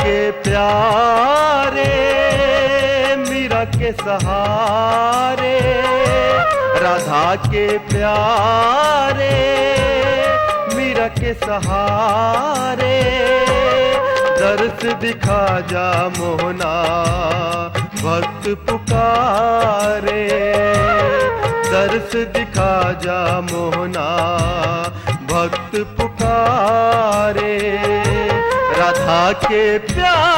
के प्यारे मीरा के सहारे, राधा के प्यारे मीरा के सहारे, दर्श दिखा जा मोहना भक्त पुकारे, दर्श दिखा जा मोहना भक्त पुकारे, राधा के प्यारे।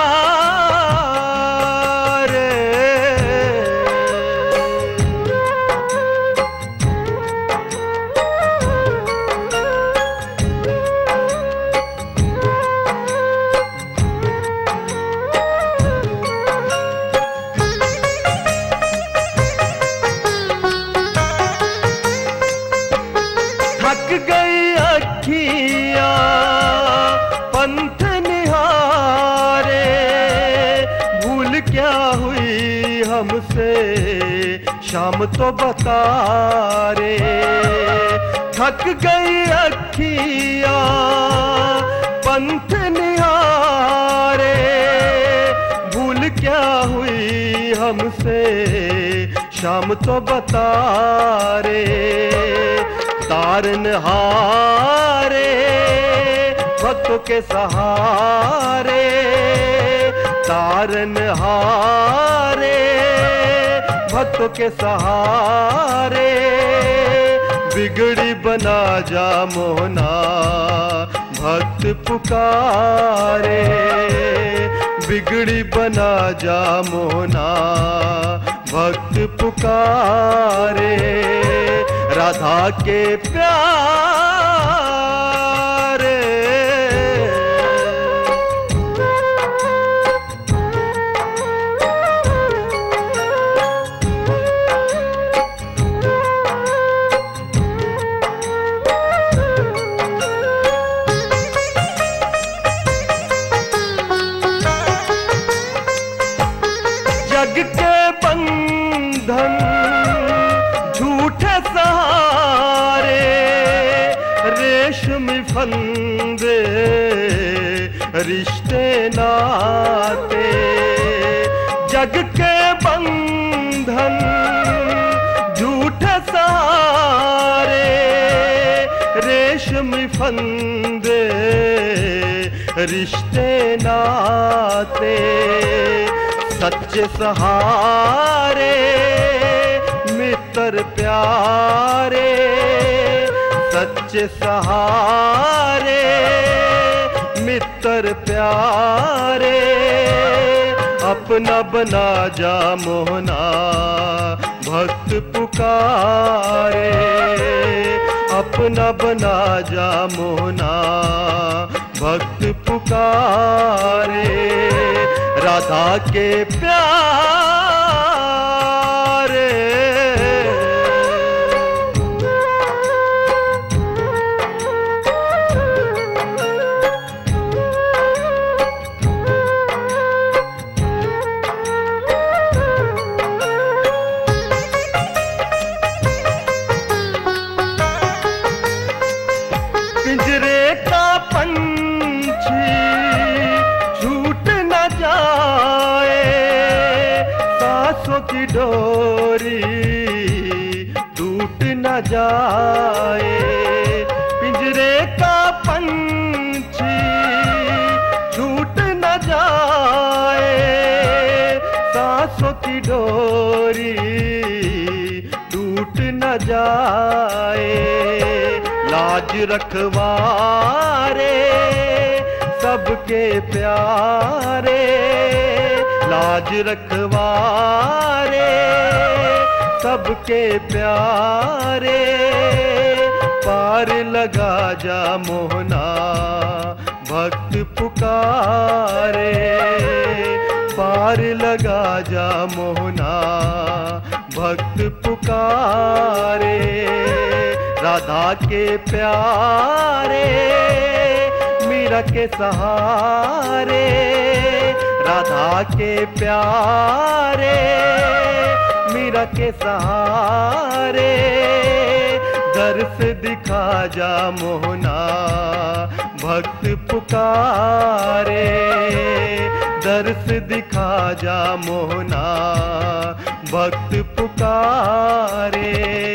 थक गई अखियां पंथ निहारे, भूल क्या हुई हमसे शाम तो बता रे। थक गई अखियां पंथ निहारे, भूल क्या हुई हमसे शाम तो बता रे। तारन हारे भक्तों के सहारे, तारन हारे भक्तों के सहारे, बिगड़ी बना जा मोहना भक्त पुकारे, बिगड़ी बना जा मोहना भक्त पुकारे, राधा के प्यारे। जग के बंधन झूठे सहारे, रेशमी फंदे रिश्ते नाते, जग के बंधन झूठे सहारे, रेशमी फंदे रिश्ते नाते, सच्चे सहारे मित्र प्यारे, सच्चे सहारे मित्र प्यारे, अपना बना जा मोहना भक्त पुकारे, अपना बना जा मोहना भक्त पुकारे, राधा के प्यारे। पिंजरे का पंछी छूट न जाए, सांसों की डोरी टूट न जाए, पिंजरे का पंछी छूट न जाए, सांसों की डोरी टूट न जाए, लाज रखवारे सबके प्यारे, लाज रखवारे सबके प्यारे, पार लगा जा मोहना भक्त पुकारे, पार लगा जा मोहना भक्त पुकारे, राधा के प्यारे मीरा के सहारे, राधा के प्यारे मीरा के सहारे, दर्श दिखा जा मोहना भक्त पुकारे, दर्श दिखा जा मोहना भक्त पुकारे।